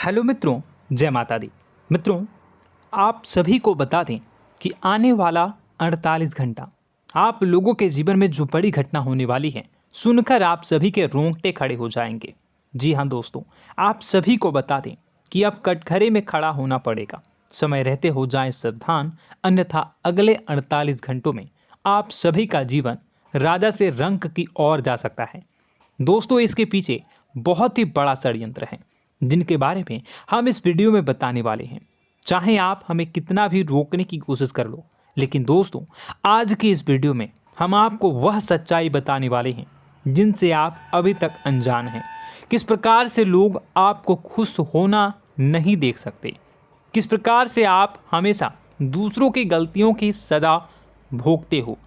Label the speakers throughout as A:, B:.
A: Hello मित्रों, जय माता दी। मित्रों, आप सभी को बता दें कि आने वाला 48 घंटा आप लोगों के जीवन में जो बड़ी घटना होने वाली है, सुनकर आप सभी के रोंगटे खड़े हो जाएंगे। जी हाँ दोस्तों, आप सभी को बता दें कि अब कटघरे में खड़ा होना पड़ेगा। समय रहते हो जाएं सावधान, अन्यथा अगले 48 घंटों में आप सभी का जीवन राजा से रंक की ओर जा सकता है। दोस्तों, इसके पीछे बहुत ही बड़ा षड्यंत्र है जिनके बारे में हम इस वीडियो में बताने वाले हैं। चाहे आप हमें कितना भी रोकने की कोशिश कर लो, लेकिन दोस्तों आज की इस वीडियो में हम आपको वह सच्चाई बताने वाले हैं जिनसे आप अभी तक अनजान हैं। किस प्रकार से लोग आपको खुश होना नहीं देख सकते, किस प्रकार से आप हमेशा दूसरों की गलतियों की सज़ा भोगते हो,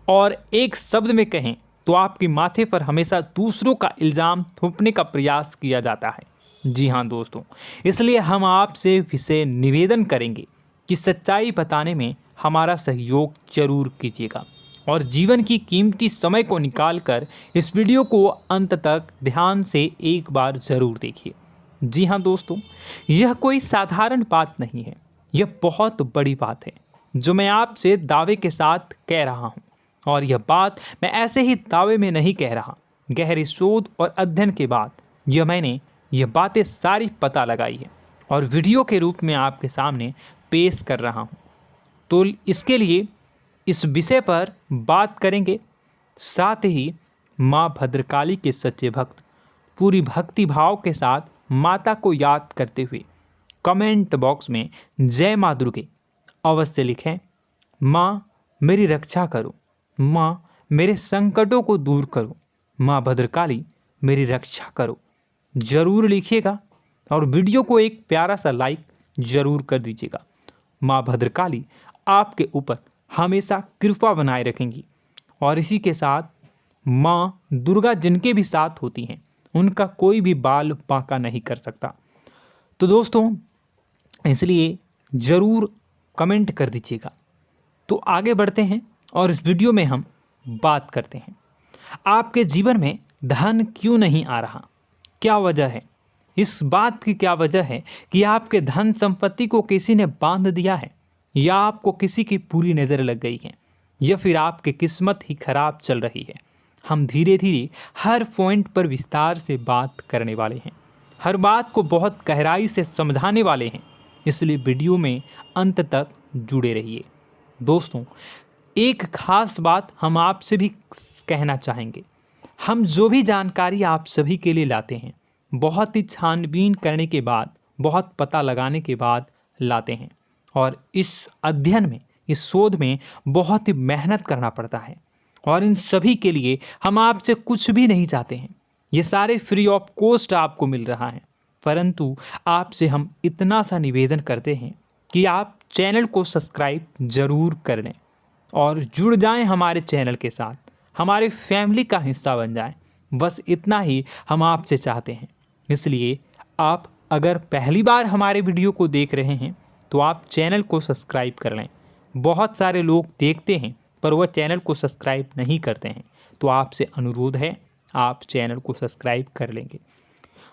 A: और एक शब्द में कहें तो आपके माथे पर हमेशा दूसरों का इल्ज़ाम थोपने का प्रयास किया जाता है। जी हाँ दोस्तों, इसलिए हम आपसे विशेष निवेदन करेंगे कि सच्चाई बताने में हमारा सहयोग जरूर कीजिएगा और जीवन की कीमती समय को निकालकर इस वीडियो को अंत तक ध्यान से एक बार ज़रूर देखिए। जी हाँ दोस्तों, यह कोई साधारण बात नहीं है, यह बहुत बड़ी बात है जो मैं आपसे दावे के साथ कह रहा हूँ। और यह बात मैं ऐसे ही दावे में नहीं कह रहा, गहरी शोध और अध्ययन के बाद मैंने यह बातें सारी पता लगाई है और वीडियो के रूप में आपके सामने पेश कर रहा हूँ। तो इसके लिए इस विषय पर बात करेंगे। साथ ही माँ भद्रकाली के सच्चे भक्त पूरी भक्ति भाव के साथ माता को याद करते हुए कमेंट बॉक्स में जय माँ दुर्गे अवश्य लिखें। माँ मेरी रक्षा करो, माँ मेरे संकटों को दूर करो, माँ भद्रकाली मेरी रक्षा करो, ज़रूर लिखिएगा और वीडियो को एक प्यारा सा लाइक ज़रूर कर दीजिएगा। माँ भद्रकाली आपके ऊपर हमेशा कृपा बनाए रखेंगी और इसी के साथ माँ दुर्गा जिनके भी साथ होती हैं उनका कोई भी बाल बांका नहीं कर सकता। तो दोस्तों, इसलिए ज़रूर कमेंट कर दीजिएगा। तो आगे बढ़ते हैं और इस वीडियो में हम बात करते हैं, आपके जीवन में धन क्यों नहीं आ रहा, क्या वजह है। इस बात की क्या वजह है कि आपके धन संपत्ति को किसी ने बांध दिया है, या आपको किसी की पूरी नज़र लग गई है, या फिर आपकी किस्मत ही खराब चल रही है। हम धीरे धीरे हर पॉइंट पर विस्तार से बात करने वाले हैं, हर बात को बहुत गहराई से समझाने वाले हैं, इसलिए वीडियो में अंत तक जुड़े रहिए। दोस्तों, एक खास बात हम आपसे भी कहना चाहेंगे, हम जो भी जानकारी आप सभी के लिए लाते हैं बहुत ही छानबीन करने के बाद, बहुत पता लगाने के बाद लाते हैं, और इस अध्ययन में, इस शोध में बहुत ही मेहनत करना पड़ता है। और इन सभी के लिए हम आपसे कुछ भी नहीं चाहते हैं, ये सारे फ्री ऑफ कॉस्ट आपको मिल रहा है। परंतु आपसे हम इतना सा निवेदन करते हैं कि आप चैनल को सब्सक्राइब ज़रूर कर लें और जुड़ जाएं हमारे चैनल के साथ, हमारे फैमिली का हिस्सा बन जाएं। बस इतना ही हम आपसे चाहते हैं। इसलिए आप अगर पहली बार हमारे वीडियो को देख रहे हैं तो आप चैनल को सब्सक्राइब कर लें। बहुत सारे लोग देखते हैं पर वह चैनल को सब्सक्राइब नहीं करते हैं, तो आपसे अनुरोध है आप चैनल को सब्सक्राइब कर लेंगे।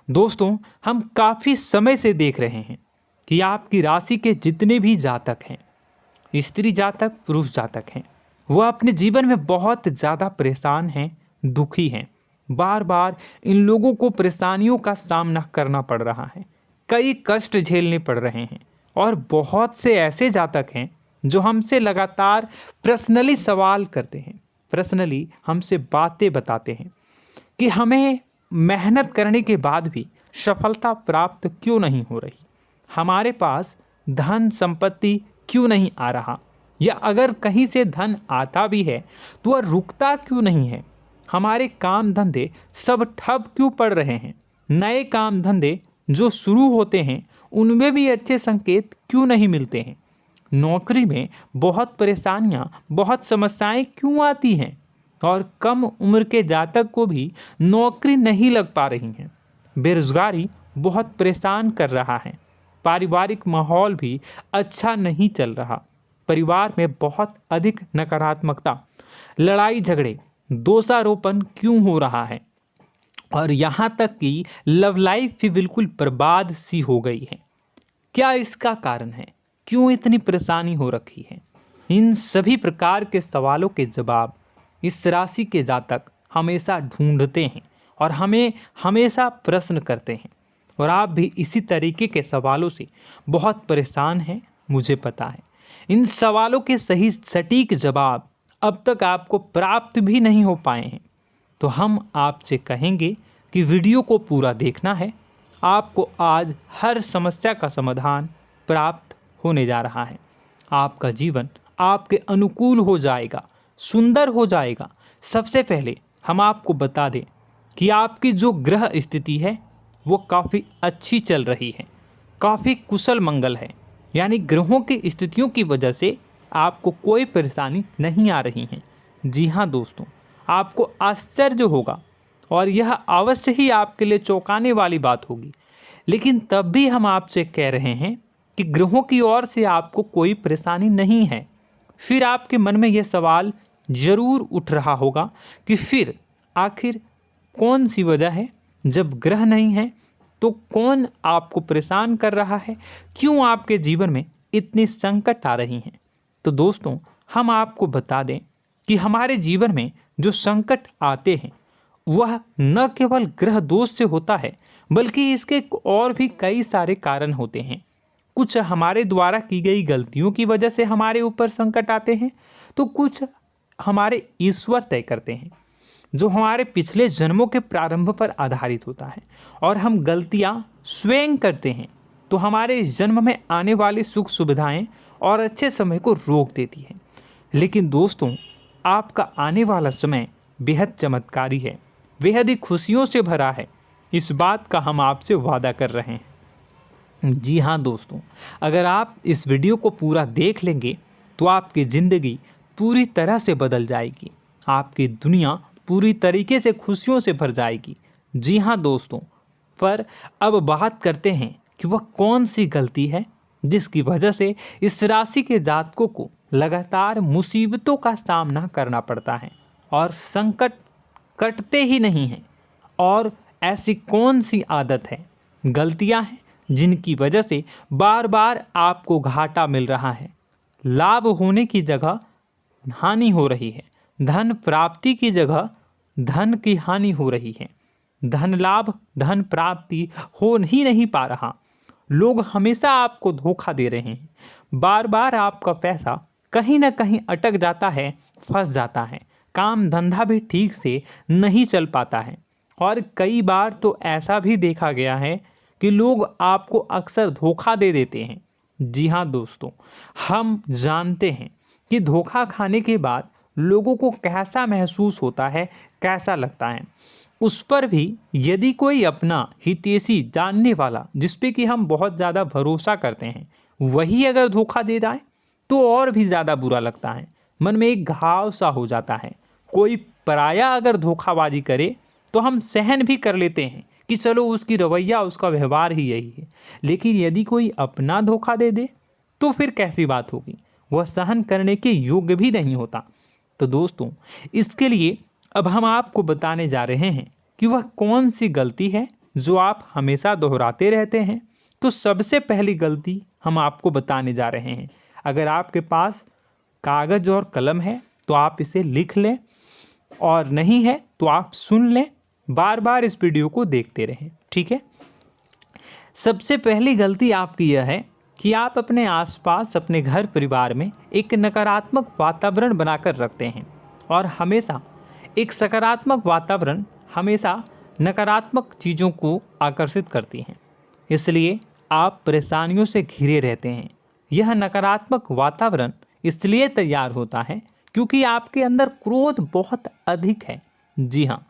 A: दोस्तों, हम काफ़ी समय से देख रहे हैं कि आपकी राशि के जितने भी जातक हैं, स्त्री जातक पुरुष जातक हैं, वह अपने जीवन में बहुत ज़्यादा परेशान हैं, दुखी हैं। बार बार इन लोगों को परेशानियों का सामना करना पड़ रहा है, कई कष्ट झेलने पड़ रहे हैं। और बहुत से ऐसे जातक हैं जो हमसे लगातार पर्सनली सवाल करते हैं, पर्सनली हमसे बातें बताते हैं कि हमें मेहनत करने के बाद भी सफलता प्राप्त क्यों नहीं हो रही, हमारे पास धन संपत्ति क्यों नहीं आ रहा, या अगर कहीं से धन आता भी है तो वह रुकता क्यों नहीं है, हमारे काम धंधे सब ठप क्यों पड़ रहे हैं, नए काम धंधे जो शुरू होते हैं उनमें भी अच्छे संकेत क्यों नहीं मिलते हैं, नौकरी में बहुत परेशानियां, बहुत समस्याएं क्यों आती हैं, और कम उम्र के जातक को भी नौकरी नहीं लग पा रही हैं, बेरोजगारी बहुत परेशान कर रहा है, पारिवारिक माहौल भी अच्छा नहीं चल रहा, परिवार में बहुत अधिक नकारात्मकता, लड़ाई झगड़े, दोषारोपण क्यों हो रहा है, और यहाँ तक कि लव लाइफ भी बिल्कुल बर्बाद सी हो गई है। क्या इसका कारण है? क्यों इतनी परेशानी हो रखी है? इन सभी प्रकार के सवालों के जवाब इस राशि के जातक हमेशा ढूंढते हैं और हमें हमेशा प्रश्न करते हैं। और आप भी इसी तरीके के सवालों से बहुत परेशान हैं, मुझे पता है। इन सवालों के सही सटीक जवाब अब तक आपको प्राप्त भी नहीं हो पाए हैं। तो हम आपसे कहेंगे कि वीडियो को पूरा देखना है। आपको आज हर समस्या का समाधान प्राप्त होने जा रहा है। आपका जीवन आपके अनुकूल हो जाएगा, सुंदर हो जाएगा। सबसे पहले हम आपको बता दें कि आपकी जो ग्रह स्थिति है वो काफ़ी अच्छी चल रही है, काफ़ी कुशल मंगल है। यानी ग्रहों की स्थितियों की वजह से आपको कोई परेशानी नहीं आ रही है। जी हाँ दोस्तों, आपको आश्चर्य होगा और यह अवश्य ही आपके लिए चौंकाने वाली बात होगी। लेकिन तब भी हम आपसे कह रहे हैं कि ग्रहों की ओर से आपको कोई परेशानी नहीं है। फिर आपके मन में यह सवाल जरूर उठ रहा होगा कि फिर आखिर कौन सी वजह है? जब ग्रह नहीं है तो कौन आपको परेशान कर रहा है? क्यों आपके जीवन में इतनी संकट आ रही हैं? तो दोस्तों, हम आपको बता दें कि हमारे जीवन में जो संकट आते हैं वह न केवल ग्रह दोष से होता है, बल्कि इसके और भी कई सारे कारण होते हैं। कुछ हमारे द्वारा की गई गलतियों की वजह से हमारे ऊपर संकट आते हैं, तो कुछ हमारे ईश्वर तय करते हैं, जो हमारे पिछले जन्मों के प्रारंभ पर आधारित होता है। और हम गलतियां स्वयं करते हैं तो हमारे इस जन्म में आने वाली सुख सुविधाएं और अच्छे समय को रोक देती है। लेकिन दोस्तों, आपका आने वाला समय बेहद चमत्कारी है, बेहद ही खुशियों से भरा है। इस बात का हम आपसे वादा कर रहे हैं। जी हाँ दोस्तों, अगर आप इस वीडियो को पूरा देख लेंगे तो आपकी ज़िंदगी पूरी तरह से बदल जाएगी, आपकी दुनिया पूरी तरीके से खुशियों से भर जाएगी। जी हाँ दोस्तों, पर अब बात करते हैं कि वह कौन सी गलती है जिसकी वजह से इस राशि के जातकों को लगातार मुसीबतों का सामना करना पड़ता है और संकट कटते ही नहीं हैं। और ऐसी कौन सी आदत है, गलतियां हैं जिनकी वजह से बार बार आपको घाटा मिल रहा है, लाभ होने की जगह हानि हो रही है, धन प्राप्ति की जगह धन की हानि हो रही है, धन लाभ धन प्राप्ति हो ही नहीं पा रहा, लोग हमेशा आपको धोखा दे रहे हैं, बार बार आपका पैसा कहीं ना कहीं अटक जाता है, फंस जाता है, काम धंधा भी ठीक से नहीं चल पाता है। और कई बार तो ऐसा भी देखा गया है कि लोग आपको अक्सर धोखा दे देते हैं। जी हाँ दोस्तों, हम जानते हैं कि धोखा खाने के बाद लोगों को कैसा महसूस होता है, कैसा लगता है। उस पर भी यदि कोई अपना हितैषी जानने वाला, जिस पे कि हम बहुत ज़्यादा भरोसा करते हैं, वही अगर धोखा दे जाए तो और भी ज़्यादा बुरा लगता है, मन में एक घाव सा हो जाता है। कोई पराया अगर धोखाबाजी करे तो हम सहन भी कर लेते हैं कि चलो उसकी रवैया, उसका व्यवहार ही यही है। लेकिन यदि कोई अपना धोखा दे दे तो फिर कैसी बात होगी, वह सहन करने के योग्य भी नहीं होता। तो दोस्तों, इसके लिए अब हम आपको बताने जा रहे हैं कि वह कौन सी गलती है जो आप हमेशा दोहराते रहते हैं। तो सबसे पहली गलती हम आपको बताने जा रहे हैं। अगर आपके पास कागज़ और कलम है तो आप इसे लिख लें, और नहीं है तो आप सुन लें, बार बार इस वीडियो को देखते रहें, ठीक है। सबसे पहली गलती आपकी यह है कि आप अपने आसपास, अपने घर परिवार में एक नकारात्मक वातावरण बनाकर रखते हैं। और हमेशा एक सकारात्मक वातावरण हमेशा नकारात्मक चीज़ों को आकर्षित करती हैं, इसलिए आप परेशानियों से घिरे रहते हैं। यह नकारात्मक वातावरण इसलिए तैयार होता है क्योंकि आपके अंदर क्रोध बहुत अधिक है। जी हाँ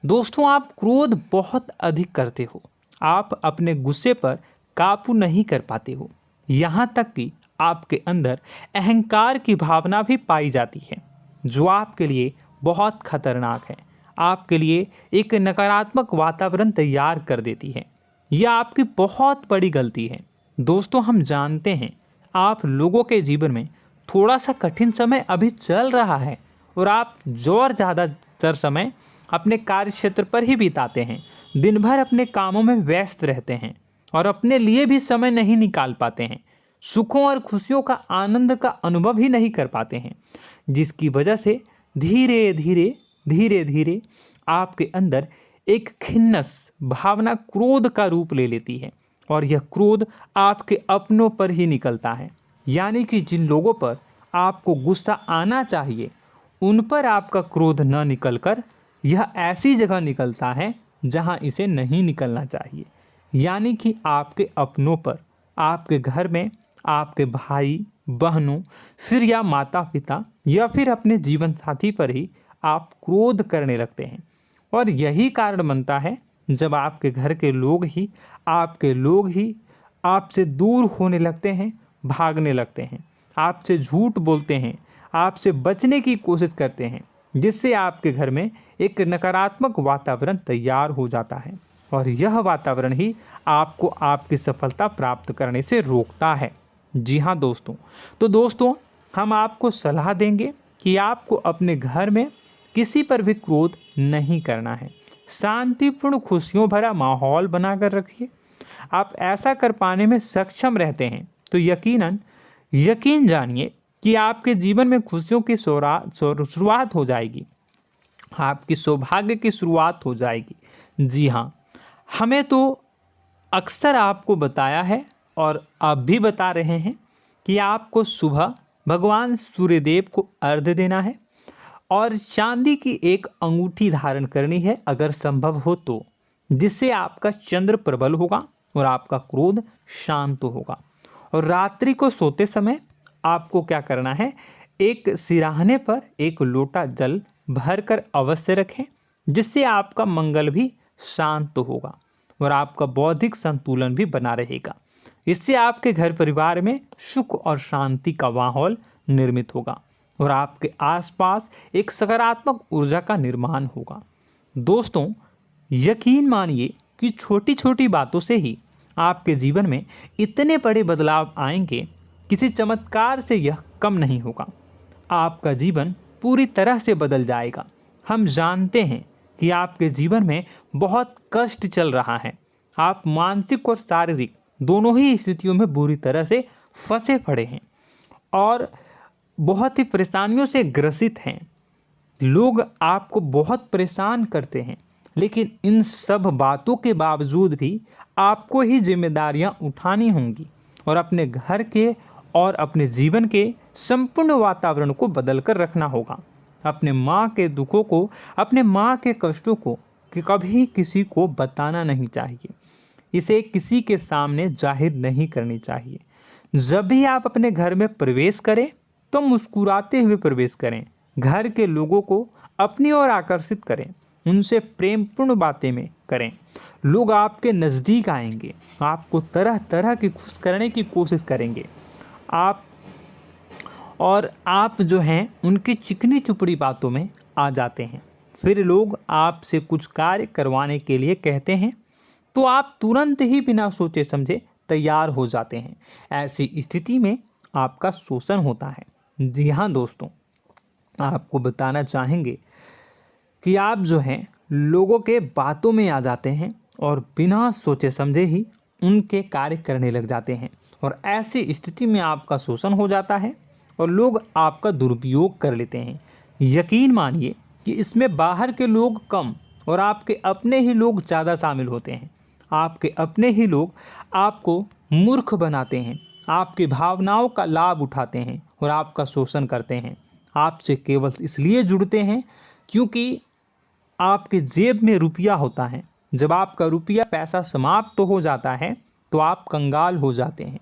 A: दोस्तों, आप क्रोध बहुत अधिक करते हो, आप अपने गुस्से पर काबू नहीं कर पाते हो, यहाँ तक कि आपके अंदर अहंकार की भावना भी पाई जाती है, जो आपके लिए बहुत खतरनाक है, आपके लिए एक नकारात्मक वातावरण तैयार कर देती है। यह आपकी बहुत बड़ी गलती है। दोस्तों, हम जानते हैं आप लोगों के जीवन में थोड़ा सा कठिन समय अभी चल रहा है और आप और ज़्यादा अधिकतर समय अपने कार्य क्षेत्र पर ही बिताते हैं, दिन भर अपने कामों में व्यस्त रहते हैं और अपने लिए भी समय नहीं निकाल पाते हैं, सुखों और खुशियों का आनंद का अनुभव ही नहीं कर पाते हैं, जिसकी वजह से धीरे धीरे आपके अंदर एक खिन्नस भावना क्रोध का रूप ले लेती है और यह क्रोध आपके अपनों पर ही निकलता है। यानी कि जिन लोगों पर आपको गुस्सा आना चाहिए उन पर आपका क्रोध न निकलकर यह ऐसी जगह निकलता है जहां इसे नहीं निकलना चाहिए। यानी कि आपके अपनों पर, आपके घर में आपके भाई बहनों, फिर या माता पिता या फिर अपने जीवन साथी पर ही आप क्रोध करने लगते हैं। और यही कारण बनता है जब आपके घर के लोग ही आपसे दूर होने लगते हैं, भागने लगते हैं, आपसे झूठ बोलते हैं, आपसे बचने की कोशिश करते हैं, जिससे आपके घर में एक नकारात्मक वातावरण तैयार हो जाता है और यह वातावरण ही आपको आपकी सफलता प्राप्त करने से रोकता है। जी हाँ दोस्तों, तो दोस्तों हम आपको सलाह देंगे कि आपको अपने घर में किसी पर भी क्रोध नहीं करना है। शांतिपूर्ण खुशियों भरा माहौल बनाकर रखिए। आप ऐसा कर पाने में सक्षम रहते हैं तो यकीन जानिए कि आपके जीवन में खुशियों की शुरुआत हो जाएगी, आपकी सौभाग्य की शुरुआत हो जाएगी। जी हाँ, हमें तो अक्सर आपको बताया है और अब भी बता रहे हैं कि आपको सुबह भगवान सूर्यदेव को अर्घ्य देना है और चांदी की एक अंगूठी धारण करनी है अगर संभव हो तो, जिससे आपका चंद्र प्रबल होगा और आपका क्रोध शांत होगा। और रात्रि को सोते समय आपको क्या करना है, एक सिराहने पर एक लोटा जल भरकर अवश्य रखें, जिससे आपका मंगल भी शांत होगा और आपका बौद्धिक संतुलन भी बना रहेगा। इससे आपके घर परिवार में सुख और शांति का माहौल निर्मित होगा और आपके आसपास एक सकारात्मक ऊर्जा का निर्माण होगा। दोस्तों यकीन मानिए कि छोटी छोटी बातों से ही आपके जीवन में इतने बड़े बदलाव आएंगे, किसी चमत्कार से यह कम नहीं होगा। आपका जीवन पूरी तरह से बदल जाएगा। हम जानते हैं कि आपके जीवन में बहुत कष्ट चल रहा है, आप मानसिक और शारीरिक दोनों ही स्थितियों में बुरी तरह से फंसे पड़े हैं और बहुत ही परेशानियों से ग्रसित हैं। लोग आपको बहुत परेशान करते हैं, लेकिन इन सब बातों के बावजूद भी आपको ही जिम्मेदारियां उठानी होंगी और अपने घर के और अपने जीवन के संपूर्ण वातावरण को बदल कर रखना होगा। अपने माँ के दुखों को, अपने माँ के कष्टों को कभी किसी को बताना नहीं चाहिए, इसे किसी के सामने जाहिर नहीं करनी चाहिए। जब भी आप अपने घर में प्रवेश करें तो मुस्कुराते हुए प्रवेश करें, घर के लोगों को अपनी ओर आकर्षित करें, उनसे प्रेमपूर्ण बातें में करें। लोग आपके नज़दीक आएंगे, आपको तरह तरह की खुश करने की कोशिश करेंगे। आप जो हैं उनकी चिकनी चुपड़ी बातों में आ जाते हैं। फिर लोग आपसे कुछ कार्य करवाने के लिए कहते हैं तो आप तुरंत ही बिना सोचे समझे तैयार हो जाते हैं। ऐसी स्थिति में आपका शोषण होता है। जी हाँ दोस्तों, आपको बताना चाहेंगे कि आप जो हैं लोगों के बातों में आ जाते हैं और बिना सोचे समझे ही उनके कार्य करने लग जाते हैं और ऐसी स्थिति में आपका शोषण हो जाता है और लोग आपका दुरुपयोग कर लेते हैं। यकीन मानिए कि इसमें बाहर के लोग कम और आपके अपने ही लोग ज़्यादा शामिल होते हैं। आपके अपने ही लोग आपको मूर्ख बनाते हैं, आपकी भावनाओं का लाभ उठाते हैं और आपका शोषण करते हैं। आपसे केवल इसलिए जुड़ते हैं क्योंकि आपके जेब में रुपया होता है। जब आपका रुपया पैसा समाप्त हो जाता है तो आप कंगाल हो जाते हैं,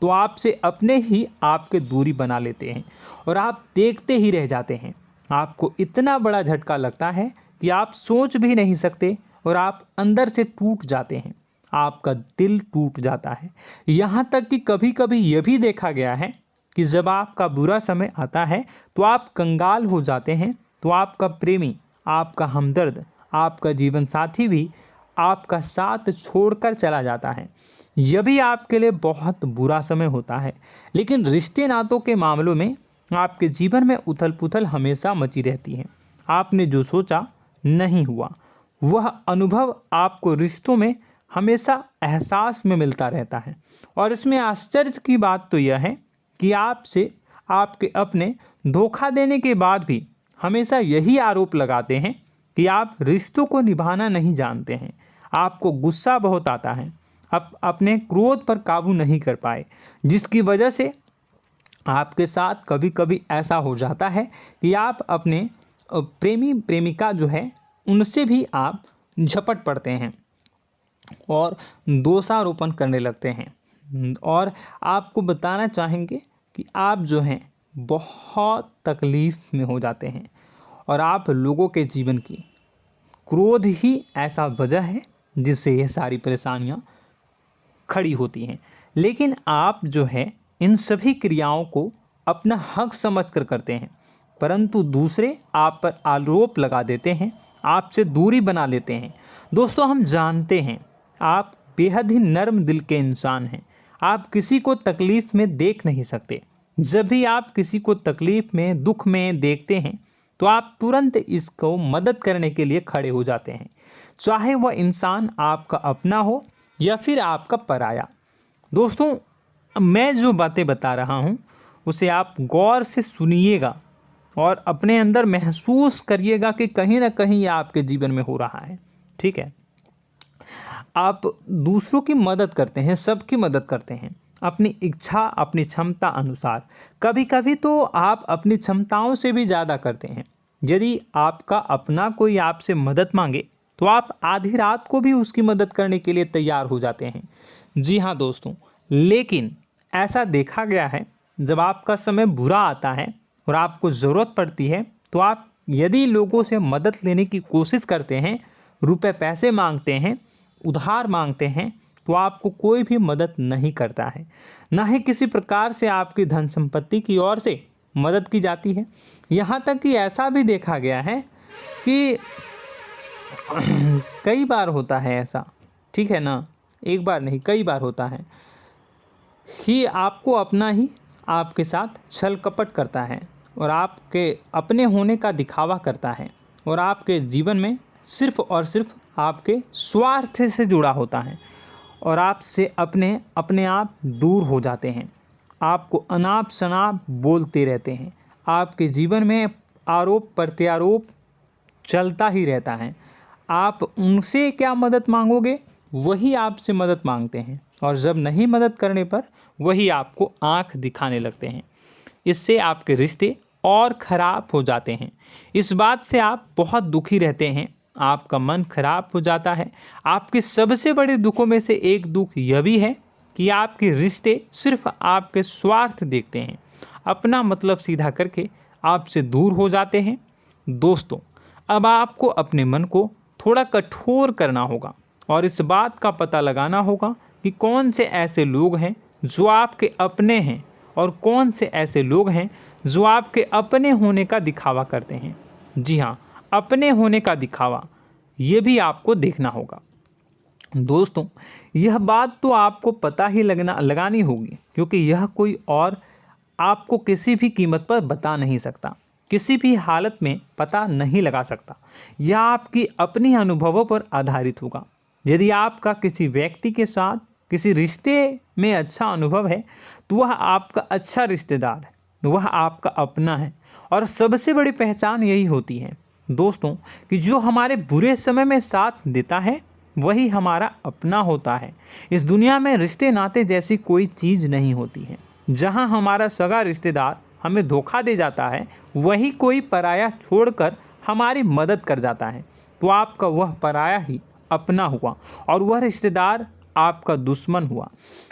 A: तो आपसे अपने ही आपके दूरी बना लेते हैं और आप देखते ही रह जाते हैं। आपको इतना बड़ा झटका लगता है कि आप सोच भी नहीं सकते और आप अंदर से टूट जाते हैं, आपका दिल टूट जाता है। यहाँ तक कि कभी कभी यह भी देखा गया है कि जब आपका बुरा समय आता है तो आप कंगाल हो जाते हैं, तो आपका प्रेमी, आपका हमदर्द, आपका जीवन साथी भी आपका साथ छोड़कर चला जाता है। यह भी आपके लिए बहुत बुरा समय होता है। लेकिन रिश्ते नातों के मामलों में आपके जीवन में उथल पुथल हमेशा मची रहती है। आपने जो सोचा नहीं हुआ। वह अनुभव आपको रिश्तों में हमेशा एहसास में मिलता रहता है। और इसमें आश्चर्य की बात तो यह है कि आपसे आपके अपने धोखा देने के बाद भी हमेशा यही आरोप लगाते हैं कि आप रिश्तों को निभाना नहीं जानते हैं। आपको गुस्सा बहुत आता है, आप अपने क्रोध पर काबू नहीं कर पाए, जिसकी वजह से आपके साथ कभी कभी ऐसा हो जाता है कि आप अपने प्रेमी प्रेमिका जो है उनसे भी आप झपट पड़ते हैं और दोषारोपण करने लगते हैं। और आपको बताना चाहेंगे कि आप जो हैं बहुत तकलीफ़ में हो जाते हैं और आप लोगों के जीवन की क्रोध ही ऐसा वजह है जिससे ये सारी परेशानियां खड़ी होती हैं। लेकिन आप जो है इन सभी क्रियाओं को अपना हक समझकर करते हैं, परंतु दूसरे आप पर आरोप लगा देते हैं, आपसे दूरी बना लेते हैं। दोस्तों, हम जानते हैं आप बेहद ही नर्म दिल के इंसान हैं। आप किसी को तकलीफ़ में देख नहीं सकते। जब भी आप किसी को तकलीफ़ में, दुख में देखते हैं तो आप तुरंत इसको मदद करने के लिए खड़े हो जाते हैं, चाहे वह इंसान आपका अपना हो या फिर आपका पराया। दोस्तों, मैं जो बातें बता रहा हूँ उसे आप गौर से सुनिएगा और अपने अंदर महसूस करिएगा कि कहीं ना कहीं ये आपके जीवन में हो रहा है। ठीक है, आप दूसरों की मदद करते हैं, सबकी मदद करते हैं अपनी इच्छा, अपनी क्षमता अनुसार। कभी कभी तो आप अपनी क्षमताओं से भी ज़्यादा करते हैं। यदि आपका अपना कोई आपसे मदद मांगे तो आप आधी रात को भी उसकी मदद करने के लिए तैयार हो जाते हैं। जी हाँ दोस्तों, लेकिन ऐसा देखा गया है जब आपका समय बुरा आता है और आपको ज़रूरत पड़ती है तो आप यदि लोगों से मदद लेने की कोशिश करते हैं, रुपए पैसे मांगते हैं, उधार मांगते हैं, तो आपको कोई भी मदद नहीं करता है। ना ही किसी प्रकार से आपकी धन संपत्ति की ओर से मदद की जाती है। यहाँ तक कि ऐसा भी देखा गया है कि कई बार होता है ऐसा, ठीक है ना, एक बार नहीं कई बार होता है कि आपको अपना ही आपके साथ छल कपट करता है और आपके अपने होने का दिखावा करता है और आपके जीवन में सिर्फ और सिर्फ आपके स्वार्थ से जुड़ा होता है और आपसे अपने आप दूर हो जाते हैं। आपको अनाप शनाप बोलते रहते हैं। आपके जीवन में आरोप प्रत्यारोप चलता ही रहता है। आप उनसे क्या मदद मांगोगे, वही आपसे मदद मांगते हैं और जब नहीं मदद करने पर वही आपको आंख दिखाने लगते हैं। इससे आपके रिश्ते और ख़राब हो जाते हैं। इस बात से आप बहुत दुखी रहते हैं, आपका मन खराब हो जाता है। आपके सबसे बड़े दुखों में से एक दुख यह भी है कि आपके रिश्ते सिर्फ आपके स्वार्थ देखते हैं, अपना मतलब सीधा करके आपसे दूर हो जाते हैं। दोस्तों, अब आपको अपने मन को थोड़ा कठोर करना होगा और इस बात का पता लगाना होगा कि कौन से ऐसे लोग हैं जो आपके अपने हैं और कौन से ऐसे लोग हैं जो आपके अपने होने का दिखावा करते हैं। जी हाँ, अपने होने का दिखावा, ये भी आपको देखना होगा। दोस्तों, यह बात तो आपको पता ही लगानी होगी, क्योंकि यह कोई और आपको किसी भी कीमत पर बता नहीं सकता, किसी भी हालत में पता नहीं लगा सकता। यह आपकी अपनी अनुभवों पर आधारित होगा। यदि आपका किसी व्यक्ति के साथ किसी रिश्ते में अच्छा अनुभव है तो वह आपका अच्छा रिश्तेदार है, वह आपका अपना है। और सबसे बड़ी पहचान यही होती है दोस्तों कि जो हमारे बुरे समय में साथ देता है वही हमारा अपना होता है। इस दुनिया में रिश्ते नाते जैसी कोई चीज़ नहीं होती है। जहां हमारा सगा रिश्तेदार हमें धोखा दे जाता है, वही कोई पराया छोड़कर हमारी मदद कर जाता है, तो आपका वह पराया ही अपना हुआ और वह रिश्तेदार आपका दुश्मन हुआ।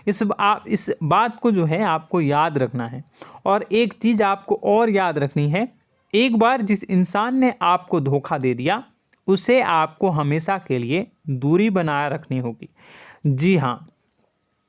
A: इस बात को जो है आपको याद रखना है। और एक चीज़ आपको और याद रखनी है, एक बार जिस इंसान ने आपको धोखा दे दिया उसे आपको हमेशा के लिए दूरी बनाए रखनी होगी। जी हाँ,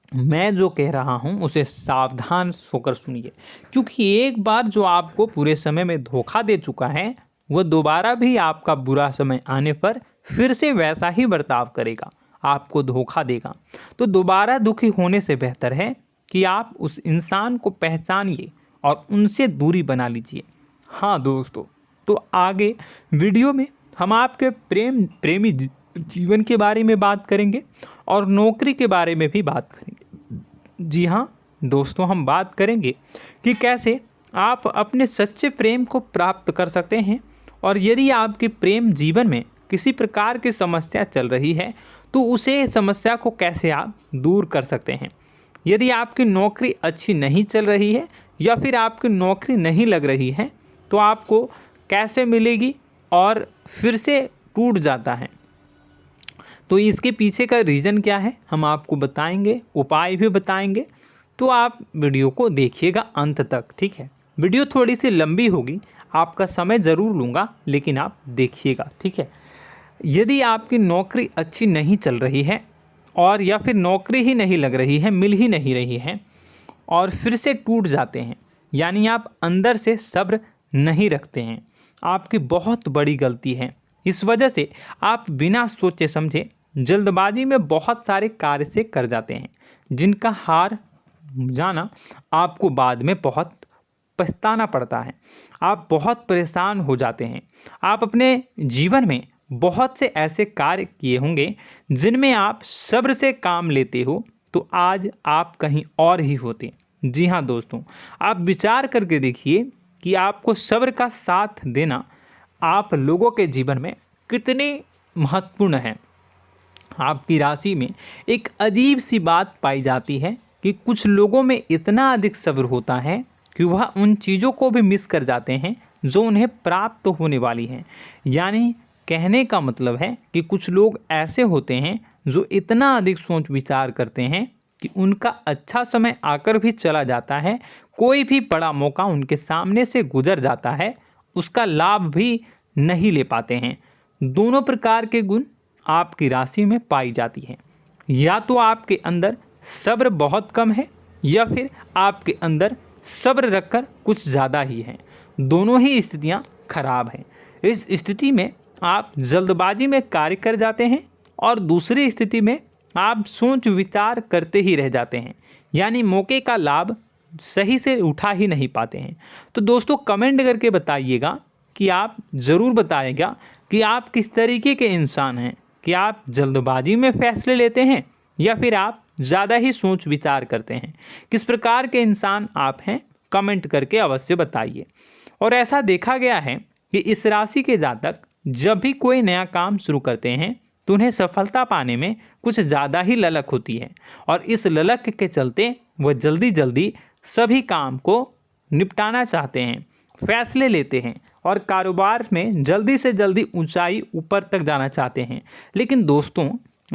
A: मैं जो कह रहा हूँ उसे सावधान होकर सुनिए, क्योंकि एक बार जो आपको पूरे समय में धोखा दे चुका है वह दोबारा भी आपका बुरा समय आने पर फिर से वैसा ही बर्ताव करेगा, आपको धोखा देगा। तो दोबारा दुखी होने से बेहतर है कि आप उस इंसान को पहचानिए और उनसे दूरी बना लीजिए। हाँ दोस्तों, तो आगे वीडियो में हम आपके प्रेमी जीवन के बारे में बात करेंगे और नौकरी के बारे में भी बात करेंगे। जी हाँ दोस्तों, हम बात करेंगे कि कैसे आप अपने सच्चे प्रेम को प्राप्त कर सकते हैं, और यदि आपके प्रेम जीवन में किसी प्रकार की समस्या चल रही है तो उसे समस्या को कैसे आप दूर कर सकते हैं। यदि आपकी नौकरी अच्छी नहीं चल रही है या फिर आपकी नौकरी नहीं लग रही है तो आपको कैसे मिलेगी और फिर से टूट जाता है, तो इसके पीछे का रीज़न क्या है हम आपको बताएंगे, उपाय भी बताएंगे। तो आप वीडियो को देखिएगा अंत तक, ठीक है। वीडियो थोड़ी सी लंबी होगी, आपका समय ज़रूर लूँगा, लेकिन आप देखिएगा, ठीक है। यदि आपकी नौकरी अच्छी नहीं चल रही है और या फिर नौकरी ही नहीं लग रही है, मिल ही नहीं रही है और फिर से टूट जाते हैं, यानी आप अंदर से सब्र नहीं रखते हैं, आपकी बहुत बड़ी गलती है। इस वजह से आप बिना सोचे समझे जल्दबाजी में बहुत सारे कार्य से कर जाते हैं, जिनका हार जाना आपको बाद में बहुत पछताना पड़ता है। आप बहुत परेशान हो जाते हैं। आप अपने जीवन में बहुत से ऐसे कार्य किए होंगे जिनमें आप सब्र से काम लेते हो, तो आज आप कहीं और ही होते। जी हाँ दोस्तों, आप विचार करके देखिए कि आपको सब्र का साथ देना आप लोगों के जीवन में कितने महत्वपूर्ण है। आपकी राशि में एक अजीब सी बात पाई जाती है कि कुछ लोगों में इतना अधिक सब्र होता है कि वह उन चीज़ों को भी मिस कर जाते हैं जो उन्हें प्राप्त होने वाली हैं। यानी कहने का मतलब है कि कुछ लोग ऐसे होते हैं जो इतना अधिक सोच विचार करते हैं कि उनका अच्छा समय आकर भी चला जाता है, कोई भी बड़ा मौका उनके सामने से गुजर जाता है, उसका लाभ भी नहीं ले पाते हैं। दोनों प्रकार के गुण आपकी राशि में पाई जाती हैं। या तो आपके अंदर सब्र बहुत कम है या फिर आपके अंदर सब्र रखकर कुछ ज़्यादा ही है। दोनों ही स्थितियाँ खराब हैं। इस स्थिति में आप जल्दबाजी में कार्य कर जाते हैं और दूसरी स्थिति में आप सोच विचार करते ही रह जाते हैं, यानी मौके का लाभ सही से उठा ही नहीं पाते हैं। तो दोस्तों कमेंट करके बताइएगा कि आप ज़रूर बताइएगा कि आप किस तरीके के इंसान हैं, कि आप जल्दबाजी में फैसले लेते हैं या फिर आप ज़्यादा ही सोच विचार करते हैं। किस प्रकार के इंसान आप हैं, कमेंट करके अवश्य बताइए। और ऐसा देखा गया है कि इस राशि के जातक जब भी कोई नया काम शुरू करते हैं तो उन्हें सफलता पाने में कुछ ज़्यादा ही ललक होती है, और इस ललक के चलते वह जल्दी जल्दी सभी काम को निपटाना चाहते हैं, फैसले लेते हैं और कारोबार में जल्दी से जल्दी ऊंचाई ऊपर तक जाना चाहते हैं। लेकिन दोस्तों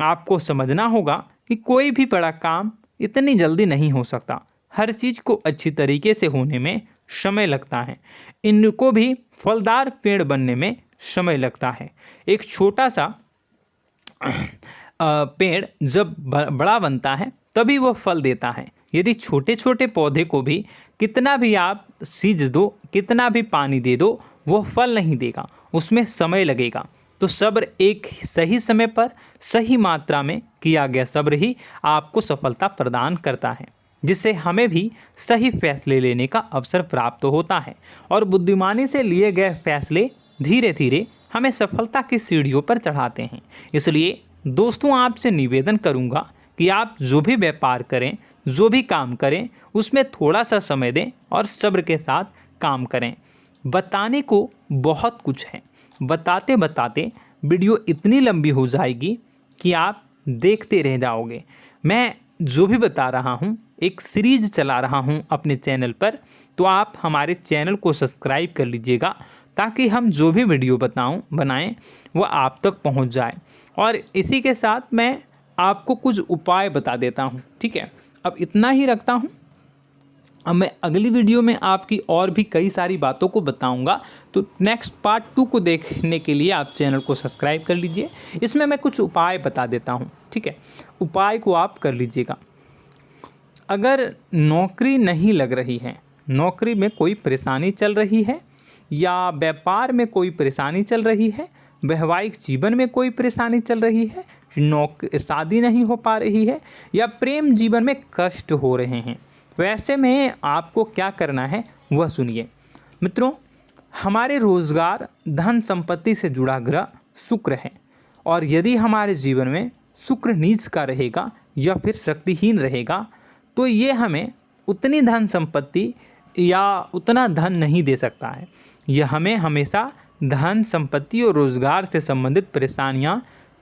A: आपको समझना होगा कि कोई भी बड़ा काम इतनी जल्दी नहीं हो सकता। हर चीज़ को अच्छी तरीके से होने में समय लगता है। इनको भी फलदार पेड़ बनने में समय लगता है। एक छोटा सा पेड़ जब बड़ा बनता है तभी वो फल देता है। यदि छोटे छोटे पौधे को भी कितना भी आप सींच दो, कितना भी पानी दे दो, वो फल नहीं देगा, उसमें समय लगेगा। तो सब्र एक सही समय पर सही मात्रा में किया गया सब्र ही आपको सफलता प्रदान करता है, जिससे हमें भी सही फैसले लेने का अवसर प्राप्त होता है और बुद्धिमानी से लिए गए फैसले धीरे धीरे हमें सफलता की सीढ़ियों पर चढ़ाते हैं। इसलिए दोस्तों आपसे निवेदन करूंगा कि आप जो भी व्यापार करें, जो भी काम करें, उसमें थोड़ा सा समय दें और सब्र के साथ काम करें। बताने को बहुत कुछ है, बताते बताते वीडियो इतनी लंबी हो जाएगी कि आप देखते रह जाओगे। मैं जो भी बता रहा हूँ एक सीरीज चला रहा हूँ अपने चैनल पर, तो आप हमारे चैनल को सब्सक्राइब कर लीजिएगा ताकि हम जो भी वीडियो बनाएं वो आप तक पहुँच जाए। और इसी के साथ मैं आपको कुछ उपाय बता देता हूँ, ठीक है। अब इतना ही रखता हूँ। अब मैं अगली वीडियो में आपकी और भी कई सारी बातों को बताऊंगा, तो नेक्स्ट पार्ट 2 को देखने के लिए आप चैनल को सब्सक्राइब कर लीजिए। इसमें मैं कुछ उपाय बता देता हूं, ठीक है। उपाय को आप कर लीजिएगा। अगर नौकरी नहीं लग रही है, नौकरी में कोई परेशानी चल रही है, या व्यापार में कोई परेशानी चल रही है, वैवाहिक जीवन में कोई परेशानी चल रही है, शादी नहीं हो पा रही है, या प्रेम जीवन में कष्ट हो रहे हैं, वैसे में आपको क्या करना है वह सुनिए। मित्रों, हमारे रोजगार धन संपत्ति से जुड़ा ग्रह शुक्र है, और यदि हमारे जीवन में शुक्र नीच का रहेगा या फिर शक्तिहीन रहेगा तो ये हमें उतनी धन संपत्ति या उतना धन नहीं दे सकता है। यह हमें हमेशा धन संपत्ति और रोजगार से संबंधित परेशानियां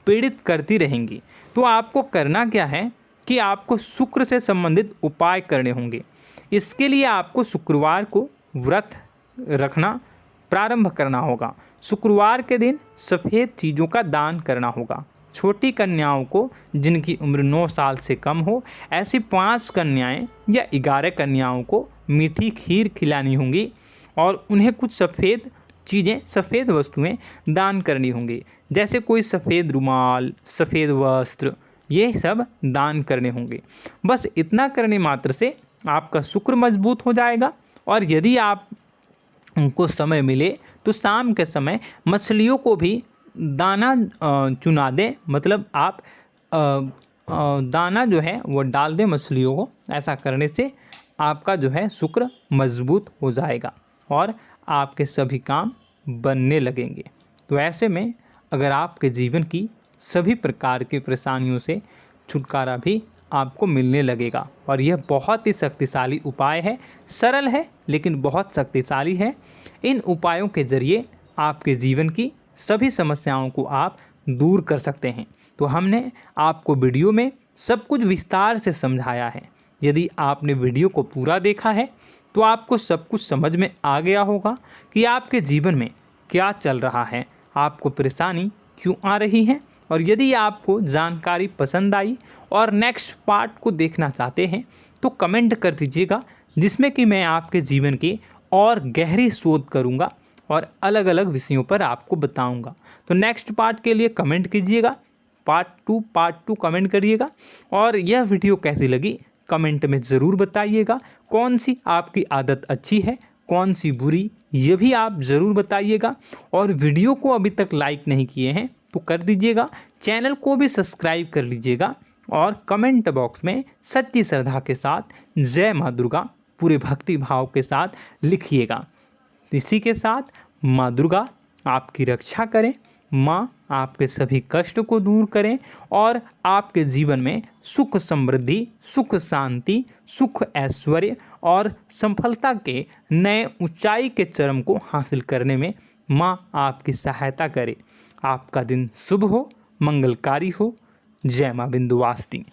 A: पीड़ित करती रहेंगी। तो आपको करना क्या है कि आपको शुक्र से संबंधित उपाय करने होंगे। इसके लिए आपको शुक्रवार को व्रत रखना प्रारंभ करना होगा। शुक्रवार के दिन सफ़ेद चीज़ों का दान करना होगा। छोटी कन्याओं को जिनकी उम्र 9 साल से कम हो, ऐसी 5 कन्याएं या 11 कन्याओं को मीठी खीर खिलानी होंगी और उन्हें कुछ सफ़ेद चीज़ें, सफ़ेद वस्तुएं दान करनी होंगी, जैसे कोई सफ़ेद रुमाल, सफ़ेद वस्त्र, ये सब दान करने होंगे। बस इतना करने मात्र से आपका शुक्र मजबूत हो जाएगा। और यदि आप उनको समय मिले तो शाम के समय मछलियों को भी दाना चुना दें, मतलब आप दाना जो है वो डाल दें मछलियों को। ऐसा करने से आपका जो है शुक्र मजबूत हो जाएगा और आपके सभी काम बनने लगेंगे। तो ऐसे में अगर आपके जीवन की सभी प्रकार की परेशानियों से छुटकारा भी आपको मिलने लगेगा। और यह बहुत ही शक्तिशाली उपाय है, सरल है लेकिन बहुत शक्तिशाली है। इन उपायों के ज़रिए आपके जीवन की सभी समस्याओं को आप दूर कर सकते हैं। तो हमने आपको वीडियो में सब कुछ विस्तार से समझाया है। यदि आपने वीडियो को पूरा देखा है तो आपको सब कुछ समझ में आ गया होगा कि आपके जीवन में क्या चल रहा है, आपको परेशानी क्यों आ रही है। और यदि आपको जानकारी पसंद आई और नेक्स्ट पार्ट को देखना चाहते हैं तो कमेंट कर दीजिएगा, जिसमें कि मैं आपके जीवन की और गहरी शोध करूंगा और अलग अलग विषयों पर आपको बताऊंगा। तो नेक्स्ट पार्ट के लिए कमेंट कीजिएगा, पार्ट टू कमेंट करिएगा। और यह वीडियो कैसी लगी कमेंट में ज़रूर बताइएगा। कौन सी आपकी आदत अच्छी है, कौन सी बुरी, ये भी आप ज़रूर बताइएगा। और वीडियो को अभी तक लाइक नहीं किए हैं तो कर दीजिएगा, चैनल को भी सब्सक्राइब कर लीजिएगा और कमेंट बॉक्स में सच्ची श्रद्धा के साथ जय माँ दुर्गा पूरे भक्ति भाव के साथ लिखिएगा। इसी के साथ माँ दुर्गा आपकी रक्षा करें, माँ आपके सभी कष्ट को दूर करें और आपके जीवन में सुख समृद्धि, सुख शांति, सुख ऐश्वर्य और सफलता के नए ऊंचाई के चरम को हासिल करने में माँ आपकी सहायता करे। आपका दिन शुभ हो, मंगलकारी हो। जय माँ विंध्यवासिनी।